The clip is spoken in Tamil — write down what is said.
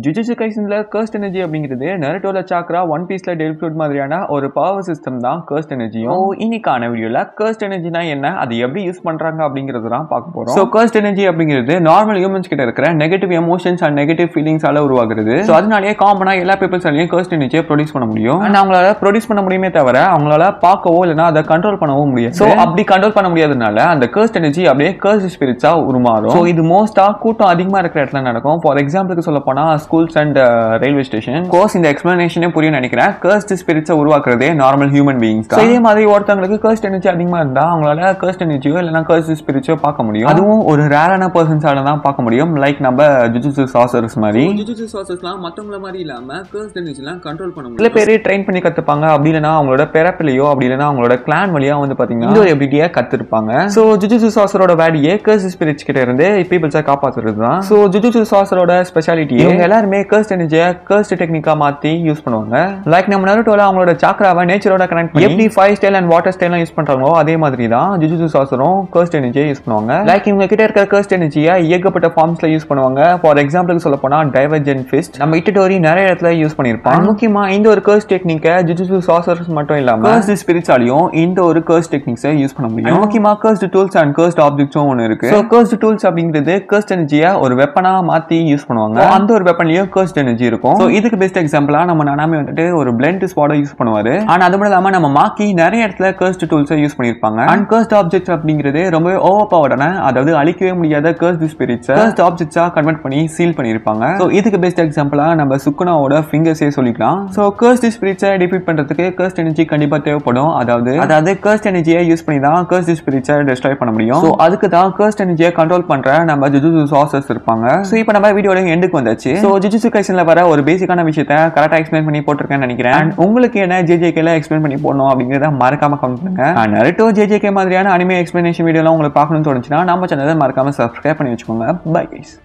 ஜுஜுட்சு கைசன்ல கர்ஸ்ட் எனர்ஜி அப்படிங்கிறது நருட்டோல சாக்ரா ஒன் பீஸ்ல டெல் ஃப்ரூட் மாதிரியான ஒரு பவர் சிஸ்டம் தான் கர்ஸ்ட் எனர்ஜியும். இன்னைக்கான வீடியோல கர்ஸ்ட் எனர்ஜினா என்ன, அது எப்படி யூஸ் பண்றாங்க அப்படிங்கிறது தான் பார்க்க போறோம். ஸோ கர்ஸ்ட் எனர்ஜி அப்படிங்கிறது நார்மல் ஹியூமன்ஸ் கிட்ட இருக்கிற நெகட்டிவ் எமோஷன்ஸ் அண்ட் நெகட்டிவ் ஃபீலிங்ஸால உருவாகுது. ஸோ அதனாலேயே காமனா எல்லா பீப்புள்ஸாலையும் கர்ஸ்ட் எனர்ஜியை ப்ரொடியூஸ் பண்ண முடியும். அண்ட் அவங்களால ப்ரொடியூஸ் பண்ண முடியுமே தவிர அவங்களால பார்க்கவோ இல்லைன்னா அதை கண்ட்ரோல் பண்ணவும் முடியும். ஸோ அப்படி கண்ட்ரோல் பண்ண முடியாதனால அந்த கர்ஸ்ட் எனர்ஜி அப்படியே கர்ஸ்ட் ஸ்பிரிட்ஸா உருமாறும். ஸோ இது மோஸ்டா கூட்டம் அதிகமா இருக்கிற இடத்துல நடக்கும். ஃபார் எக்ஸாம்பிளுக்கு சொல்ல போனா schools and railway station. Course இந்த எக்ஸ்பிளனேஷனே புரியும் நினைக்கிறேன். கர்ஸ்ட் ஸ்பிரிட்ஸை உருவாக்குறதே நார்மல் ஹியூமன் பீயிங்ஸ் தான். இதே மாதிரி ஒருத்தவங்களுக்கு கர்ஸ்ட் எனர்ஜி அதிகமா இருந்தா அவங்களால கர்ஸ்ட் எனர்ஜியோ இல்லைன்னா கர்ஸ்ட் ஸ்பிரிட்ஸோ பார்க்க முடியும். அதுவும் ஒரு ரேரான பர்சன்ஸால தான் பார்க்க முடியும். லைக் நம்ம ஜுஜுட்சு சார்சரர்ஸ் மாதிரி. ஜுஜுட்சு சார்சரர்ஸ்லாம் மத்தவங்கள மாதிரி இல்லாம கர்ஸ்ட் எனர்ஜிலாம் கண்ட்ரோல் பண்ண முடியும். சில பேர் ட்ரெயின் பண்ணி கத்துப்பாங்க. அப்படி இல்லைன்னா அவங்களோட பிறப்பிலையோ அப்படி இல்லைன்னா அவங்களோட கிளான் வழியா வந்து பாத்தீங்கன்னா இந்த ஒரு எபிலிட்டியை கத்துருப்பாங்க. ஸோ ஜுஜுட்சு சார்சரோட வேலையே கர்ஸ்ட் ஸ்பிரிட்ஸ் கிட்ட இருந்து பீப்புள்ஸை காப்பாத்துறது தான். ஸோ ஜுஜுட்சு சார்சரோட ஸ்பெஷாலிட்டி இவங்க எல்லாருமே கர்ஸ்ட் எனர்ஜியை கர்ஸ்ட் டெக்னிக்கா மாத்தி யூஸ் பண்ணுவாங்க. லைக் நம்ம நருட்டோல அவங்களோட சாக்ராவை நேச்சரோட கனெக்ட் பண்ணி எப்படி fire style and water style use பண்றாங்களோ அதே மாதிரி தான் ஜுஜுட்சு சார்சரும் கர்ஸ்ட் எனர்ஜியை யூஸ் பண்ணுவாங்க. லைக் இவங்க கிட்ட இருக்கிற கர்ஸ்ட் எனர்ஜியை ஏகப்பட்ட ஃபார்ம்ஸ்ல யூஸ் பண்ணுவாங்க. ஃபார் எக்ஸாம்பிளுக்கு சொல்ல போனா டைவர்ஜென்ட் ஃபிஸ்ட் நம்ம இட்டோரி நிறைய இடத்துல யூஸ் பண்ணிருப்பாங்க. முக்கியமா இந்த ஒரு கர்ஸ்ட் டெக்னிக்கை ஜுஜுட்சு சார்சரர்ஸ் மட்டும் இல்லாம கர்ஸ்ட் ஸ்பிரிட்ஸாலையும் இந்த ஒரு கர்ஸ்ட் டெக்னிக்ஸை யூஸ் பண்ண முடியும். முக்கியமா கர்ஸ்ட் டூல்ஸ் அண்ட் கர்ஸ்ட் ஆப்ஜெக்ட்ஸும் ஒன்று இருக்கு. ஸோ கர்ஸ்ட் டூல்ஸ் அப்படிங்கிறது கர்ஸ்ட் எனர்ஜியை ஒரு வெப்பனா மாத்தி யூஸ் பண்ணுவாங்க. அந்த ஒரு வெப்பன்லயும் கர்ஸ்ட் எனர்ஜி இருக்கும். சோ இதுக்கு பெஸ்ட் எக்ஸாம்பிளா நம்ம நானாமே வந்துட்டு ஒரு பிளெண்ட் ஸ்பாட யூஸ் பண்ணுவாரு. ஆனா அது மட்டும் இல்லாம நம்ம மாக்கி நிறைய இடத்துல கர்ஸ்ட் டூல்ஸ் யூஸ் பண்ணிருப்பாங்க. அண்ட் கர்ஸ்ட் ஆப்ஜெக்ட்ஸ் அப்படிங்கிறது ரொம்ப ஓவர் பவர்டான, அதாவது அழிக்கவே முடியாத கர்ஸ்ட் ஸ்பிரிட்ஸ் கர்ஸ்ட் ஆப்ஜெக்ட்ஸா கன்வெர்ட் பண்ணி சீல் பண்ணிருப்பாங்க. சோ இதுக்கு பெஸ்ட் எக்ஸாம்பிளா நம்ம சுக்குனாவோட ஃபிங்கர்ஸே சொல்லிக்கலாம். சோ கர்ஸ்ட் ஸ்பிரிட்ஸை டிஃபீட் பண்றதுக்கு கர்ஸ்ட் எனர்ஜி கண்டிப்பா தேவைப்படும். அதாவது கர்ஸ்ட் எனர்ஜியை யூஸ் பண்ணி தான் கர்ஸ்ட் ஸ்பிரிட்ஸை டெஸ்ட்ராய் பண்ண முடியும். சோ அதுக்கு தான் கர்ஸ்ட் எனர்ஜியை கண்ட்ரோல் பண்ற நம்ம ஜுஜுட்சு சார்சரர்ஸ் இருப்பாங்க. சோ இப்போ நம்ம வீடியோட எண்டுக்கு வந்தாச்சு. சோ ஜுஜுட்சு கைசன்ல வர ஒரு பேசிக்கான விஷயத்தை கரெக்டா எக்ஸ்பிளைன் பண்ணி போட்டிருக்கேன்னு நினைக்கிறேன். உங்களுக்கு என்ன ஜேஜேகேல எக்ஸ்பிளைன் பண்ணி போடணும் அப்படிங்கறத மறக்காம கமெண்ட் பண்ணுங்க. நருட்டோ ஜேஜேகே மாதிரியான அனிமே எக்ஸ்பிளனேஷன் வீடியோலாம் உங்களுக்கு பார்க்கணும்னு தோணுச்சுன்னா நம்ம சேனலை மறக்காம சப்ஸ்கிரைப் பண்ணி வச்சுக்கோங்க. Bye guys.